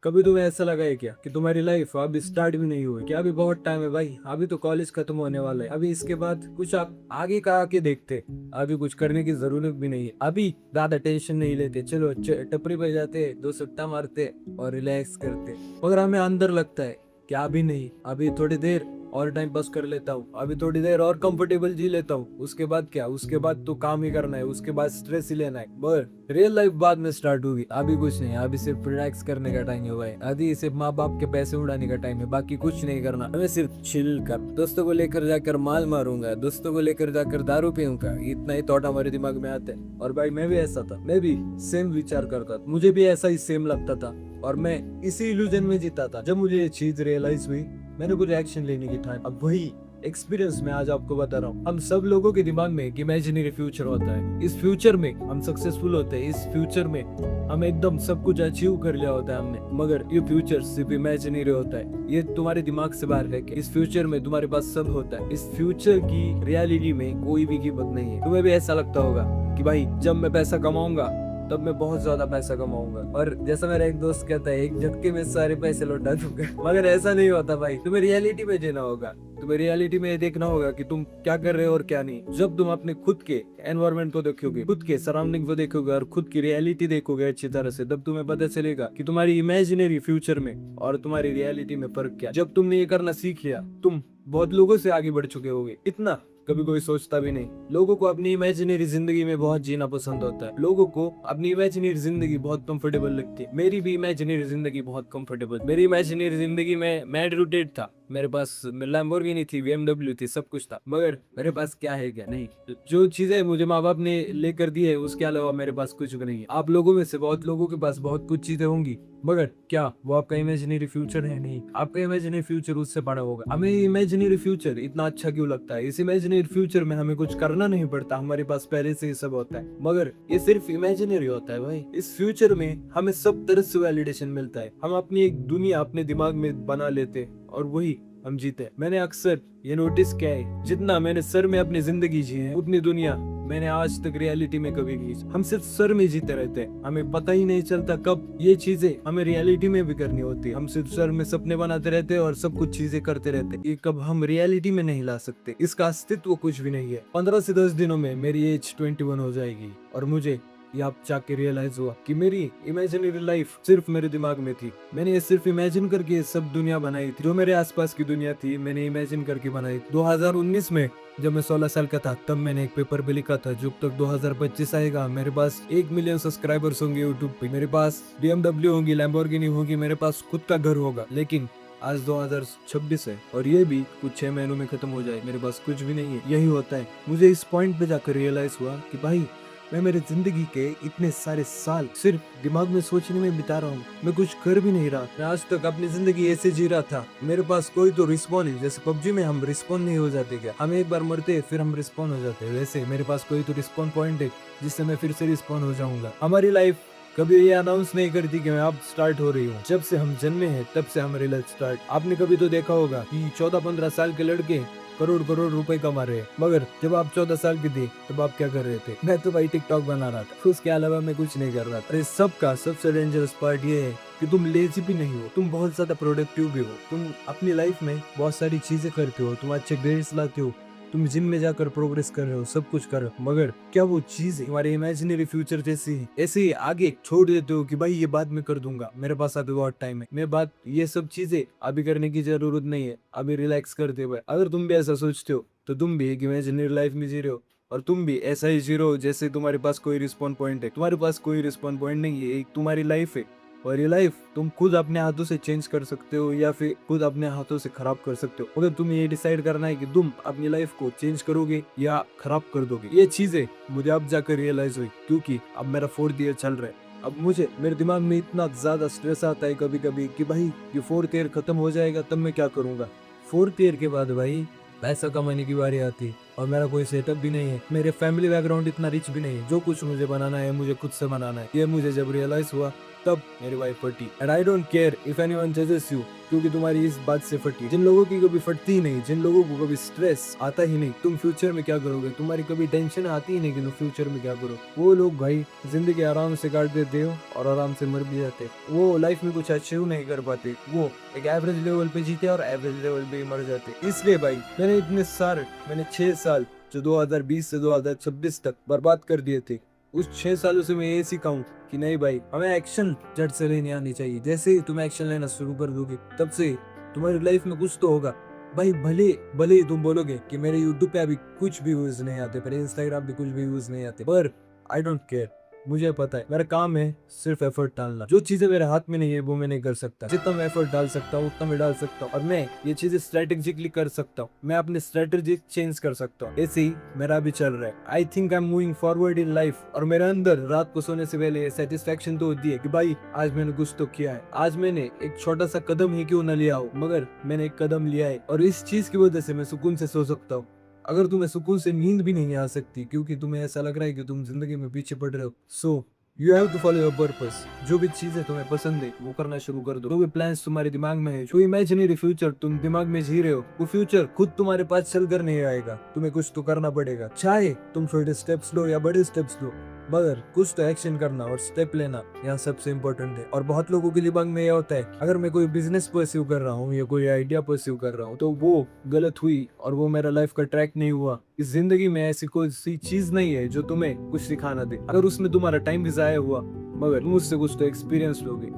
कभी तुम्हें ऐसा लगा है क्या कि तुम्हारी लाइफ अभी स्टार्ट भी नहीं हुई, कि अभी बहुत टाइम है भाई, अभी तो कॉलेज खत्म होने वाला है, अभी इसके बाद कुछ आप आगे का आके देखते, अभी कुछ करने की जरूरत भी नहीं है, अभी ज्यादा टेंशन नहीं लेते, चलो टपरी पे जाते, दो सट्टा मारते और रिलैक्स करते। मगर हमें अंदर लगता है कि अभी नहीं, अभी थोड़ी देर और टाइम पास कर लेता हूँ, अभी थोड़ी देर और कंफर्टेबल जी लेता हूँ, उसके बाद क्या, उसके बाद तो काम ही करना है, उसके बाद स्ट्रेस ही लेना है, बस रियल लाइफ बाद में स्टार्ट होगी। अभी कुछ नहीं, अभी सिर्फ रिलैक्स करने का टाइम हुआ है, अभी सिर्फ माँ बाप के पैसे उड़ाने का टाइम है, बाकी कुछ नहीं करना, हमें सिर्फ चिल कर, दोस्तों को लेकर जाकर माल मारूंगा, दोस्तों को लेकर जाकर दारू पीऊंगा, इतना ही थॉट हमारे दिमाग में आता है। और भाई मैं भी ऐसा था, मैं भी सेम विचार करता था, मुझे भी ऐसा ही सेम लगता था, और मैं इसी इल्यूजन में जीता था। जब मुझे ये चीज रियलाइज हुई, मैंने कुछ एक्शन लेने की ठानी। अब वही एक्सपीरियंस मैं आज आपको बता रहा हूँ। हम सब लोगों के दिमाग में एक इमेजिनरी फ्यूचर होता है, इस फ्यूचर में हम सक्सेसफुल होते हैं, इस फ्यूचर में हम एकदम सब कुछ अचीव कर लिया होता है हमने, मगर ये फ्यूचर सिर्फ इमेजिनरी होता है, ये तुम्हारे दिमाग से बाहर है। इस फ्यूचर में तुम्हारे पास सब होता है, इस फ्यूचर की रियलिटी में कोई भी कीमत नहीं है। तुम्हें भी ऐसा लगता होगा कि भाई जब मैं पैसा कमाऊंगा तब मैं बहुत ज्यादा पैसा कमाऊंगा, और जैसा मेरा एक दोस्त कहता है, एक झटके में सारे पैसे लौटा दूंगा। मगर ऐसा नहीं होता भाई, तुम्हें रियलिटी में जीना होगा, तुम्हें रियलिटी में देखना होगा कि तुम क्या कर रहे हो और क्या नहीं। जब तुम अपने खुद के एनवायरनमेंट को देखोगे, खुद के सराउंडिंग को देखोगे और खुद की रियलिटी देखोगे अच्छी तरह से, तब तुम्हें पता चलेगा कि तुम्हारी इमेजिनरी फ्यूचर में और तुम्हारी रियलिटी में फर्क क्या। जब तुमने ये करना सीख लिया, तुम बहुत लोगों से आगे बढ़ चुके होगे। इतना कभी कोई सोचता भी नहीं। लोगों को अपनी इमेजिनरी जिंदगी में बहुत जीना पसंद होता है, लोगों को अपनी इमेजिनरी जिंदगी बहुत कंफर्टेबल लगती है। मेरी भी इमेजिनरी जिंदगी बहुत कंफर्टेबल, मेरी इमेजिनरी जिंदगी में मैं एडुकेटेड था, मेरे पास लैम्बोर्गिनी थी, BMW थी, सब कुछ था, मगर मेरे पास क्या है, क्या नहीं। जो चीजें मुझे माँ बाप ने लेकर दी है, उसके अलावा मेरे पास कुछ भी नहीं है। आप लोगों में से बहुत लोगों के पास बहुत कुछ चीजें होंगी, मगर क्या वो आपका इमेजिनरी फ्यूचर है? नहीं, आपका इमेजिनरी फ्यूचर उससे बड़ा होगा। हमें इमेजिनरी फ्यूचर इतना अच्छा क्यों लगता है? इस इमेजिनरी फ्यूचर में हमें कुछ करना नहीं पड़ता, हमारे पास पहले से ही सब होता है, मगर ये सिर्फ इमेजिनरी होता है भाई। इस फ्यूचर में हमें सब तरह से वैलिडेशन मिलता है, हम अपनी एक दुनिया अपने दिमाग में बना लेते हैं और वही हम जीते। मैंने अक्सर ये नोटिस किया है, जितना मैंने सर में अपनी जिंदगी जी है, उतनी दुनिया मैंने आज तक रियलिटी में कभी नहीं। हम सिर्फ सर में जीते रहते हैं, हमें पता ही नहीं चलता कब ये चीजें हमें रियलिटी में भी करनी होती है। हम सिर्फ सर में सपने बनाते रहते हैं और सब कुछ चीजें करते रहते हैं, ये कब हम रियलिटी में नहीं ला सकते, इसका अस्तित्व कुछ भी नहीं है। 15 से 10 दिनों में मेरी एज 21 हो जाएगी, और मुझे ये आप जाके रियलाइज हुआ कि मेरी इमेजिनरी लाइफ सिर्फ मेरे दिमाग में थी। मैंने ये सिर्फ इमेजिन करके ये सब दुनिया बनाई थी, जो मेरे आसपास की दुनिया थी मैंने इमेजिन करके बनाई। 2019 में जब मैं 16 साल का था, तब मैंने एक पेपर पे लिखा था, जब तक 2025 आएगा मेरे पास 1 मिलियन सब्सक्राइबर्स होंगे यूट्यूब पे, मेरे पास BMW होगी, लैम्बोर्गिनी होगी, मेरे पास खुद का घर होगा। लेकिन आज 2026 है और ये भी कुछ 6 महीनों में खत्म हो जाए, मेरे पास कुछ भी नहीं है। यही होता है, मुझे इस पॉइंट पे जाकर रियलाइज हुआ कि भाई मैं मेरी जिंदगी के इतने सारे साल सिर्फ दिमाग में सोचने में बिता रहा हूँ, मैं कुछ कर भी नहीं रहा। मैं आज तक अपनी जिंदगी ऐसे जी रहा था, मेरे पास कोई तो रिस्पॉन है, जैसे PUBG में हम रिस्पॉन नहीं हो जाते क्या, हम एक बार मरते फिर हम रिस्पॉन हो जाते, वैसे मेरे पास कोई तो रिस्पॉन पॉइंट है जिससे मैं फिर से रिस्पॉन हो जाऊंगा। हमारी लाइफ कभी ये अनाउंस नहीं करती कि मैं अब स्टार्ट हो रही हूँ। जब से हम जन्मे हैं तब से हमारी लाइफ स्टार्ट। आपने कभी तो देखा होगा कि 14-15 साल के लड़के करोड़ करोड़ रुपए कमा रहे हैं, मगर जब आप 14 साल के थे तब आप क्या कर रहे थे? मैं तो भाई टिकटॉक बना रहा था, उसके अलावा मैं कुछ नहीं कर रहा था। अरे सबका सबसे डेंजरस पार्ट ये है कि तुम लेजी भी नहीं हो, तुम बहुत ज्यादा प्रोडक्टिव भी हो, तुम अपनी लाइफ में बहुत सारी चीजें करते हो, तुम अच्छे ग्रेड्स लाते हो, तुम जिम में जाकर प्रोग्रेस कर रहे हो, सब कुछ कर रहे हो, मगर क्या वो चीज हमारे इमेजिनरी फ्यूचर जैसी ऐसे ही आगे छोड़ देते हो कि भाई ये बाद में कर दूंगा, मेरे पास अभी बहुत टाइम है, मैं बात ये सब चीजें अभी करने की जरूरत नहीं है, अभी रिलैक्स करते हुए। अगर तुम भी ऐसा सोचते हो तो तुम भी एक इमेजिनरी लाइफ में जी रहे हो, और तुम भी ऐसा ही जी रहे हो जैसे तुम्हारे पास कोई रिस्पॉन्ड पॉइंट है। तुम्हारे पास कोई रिस्पॉन्ड पॉइंट नहीं है, एक तुम्हारी लाइफ है, और ये लाइफ तुम खुद अपने हाथों से चेंज कर सकते हो या फिर खुद अपने हाथों से खराब कर सकते हो। अगर तुम्हें ये डिसाइड करना है कि तुम अपनी लाइफ को चेंज करोगे या खराब कर दोगे। ये चीजें मुझे अब जाकर रियलाइज हुई, क्योंकि अब मेरा 4th ईयर चल रहा है। अब मुझे मेरे दिमाग में इतना ज्यादा स्ट्रेस आता है कभी कभी कि भाई ये 4th ईयर खत्म हो जाएगा तब मैं क्या करूंगा। 4th ईयर के बाद भाई पैसा कमाने की बारी आती है, और मेरा कोई सेटअप भी नहीं है, मेरे फैमिली बैकग्राउंड इतना रिच भी नहीं है, जो कुछ मुझे बनाना है मुझे खुद से बनाना है। ये मुझे जब रियलाइज हुआ तब मेरी वाइफ फटी। And I don't care if anyone जजेस यू, क्योंकि तुम्हारी इस बात से फटी। जिन लोगों की कभी फटती ही नहीं, जिन लोगों को कभी स्ट्रेस आता ही नहीं, तुम फ्यूचर में क्या करोगे, तुम्हारी कभी टेंशन आती ही नहीं कि तुम फ्यूचर में क्या करो, वो लोग भाई जिंदगी आराम से काट देते हो और आराम से मर भी जाते। वो लाइफ में कुछ अचीव नहीं कर पाते, वो एक एवरेज लेवल पे जीते और एवरेज लेवल पे ही मर जाते। इसलिए भाई मैंने 6 साल जो 2020 से 2026 तक बर्बाद कर दिए थे, उस 6 सालों से मैं ये सीखा हूँ कि नहीं भाई, हमें एक्शन झट से लेने आनी चाहिए। जैसे ही तुम एक्शन लेना शुरू कर दोगे, तब से तुम्हारी लाइफ में कुछ तो होगा भाई। भले भले ही तुम बोलोगे कि मेरे यूट्यूब पे अभी कुछ भी व्यूज नहीं आते, मेरे इंस्टाग्राम पे कुछ भी व्यूज नहीं आते, पर आई डोंट केयर। मुझे पता है मेरा काम है सिर्फ एफर्ट डालना। जो चीजें मेरे हाथ में नहीं है वो मैं नहीं कर सकता। जितना मैं एफर्ट डाल सकता हूँ उतना मैं डाल सकता हूँ, और मैं ये चीजें स्ट्रेटेजिकली कर सकता हूँ। मैं अपने स्ट्रेटेजी चेंज कर सकता हूँ। ऐसे ही मेरा भी चल रहा है। I think I am moving forward in life, और मेरे अंदर रात को सोने से पहले सेटिस्फेक्शन तो होती है कि भाई आज मैंने कुछ तो किया है। आज मैंने एक छोटा सा कदम ही क्यों न लिया हो, मगर मैंने एक कदम लिया है, और इस चीज की वजह से मैं सुकून से सो सकता हूँ। अगर तुम्हें सुकून से नींद भी नहीं आ सकती क्योंकि तुम्हें ऐसा लग रहा है कि तुम जिंदगी में पीछे पड़ रहे हो, so you have to follow your purpose. जो भी चीजें तुम्हें पसंद है वो करना शुरू कर दो। जो भी प्लान्स तुम्हारे दिमाग में है, जो इमेजिनरी फ्यूचर तुम दिमाग में जी रहे हो, वो फ्यूचर खुद तुम्हारे पास चल कर नहीं आएगा। तुम्हें कुछ तो करना पड़ेगा, चाहे तुम छोटे स्टेप्स लो या बड़े स्टेप्स लो, मगर कुछ तो एक्शन करना और स्टेप लेना यहाँ सबसे इम्पोर्टेंट है। और बहुत लोगों के दिमाग में यह होता है, अगर मैं कोई बिजनेस परस्यू कर रहा हूँ या कोई आइडिया परस्यू कर रहा हूँ तो वो गलत हुई और वो मेरा लाइफ का ट्रैक नहीं हुआ। इस जिंदगी में ऐसी कोई सी चीज नहीं है जो तुम्हें कुछ सिखाना दे। अगर उसमें तुम्हारा टाइम भी जाया हुआ, मगर तुम उससे कुछ तो एक्सपीरियंस लोगे।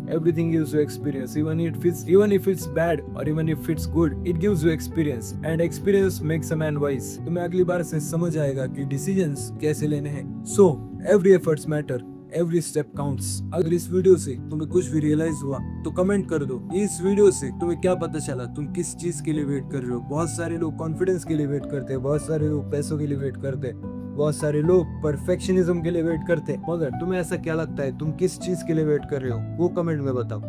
Everything gives you experience, even if it's bad or even if it's good, it gives you experience, and experience makes a man wise. तुम्हें अगली बार से समझ आएगा कि डिसीजंस कैसे लेने हैं। So every efforts matter, every step counts. अगर इस वीडियो से तुम्हें कुछ भी रियलाइज हुआ तो कमेंट कर दो। इस वीडियो से तुम्हें क्या पता चला, तुम किस चीज के लिए वेट कर रहे हो। बहुत सारे लोग कॉन्फिडेंस के लिए वेट करते हैं, बहुत सारे लोग पैसों के लिए वेट करते हैं, बहुत सारे लोग परफेक्शनिज्म के लिए वेट करते हैं, मगर तुम्हें ऐसा क्या लगता है, तुम किस चीज के लिए वेट कर रहे हो, वो कमेंट में बताओ।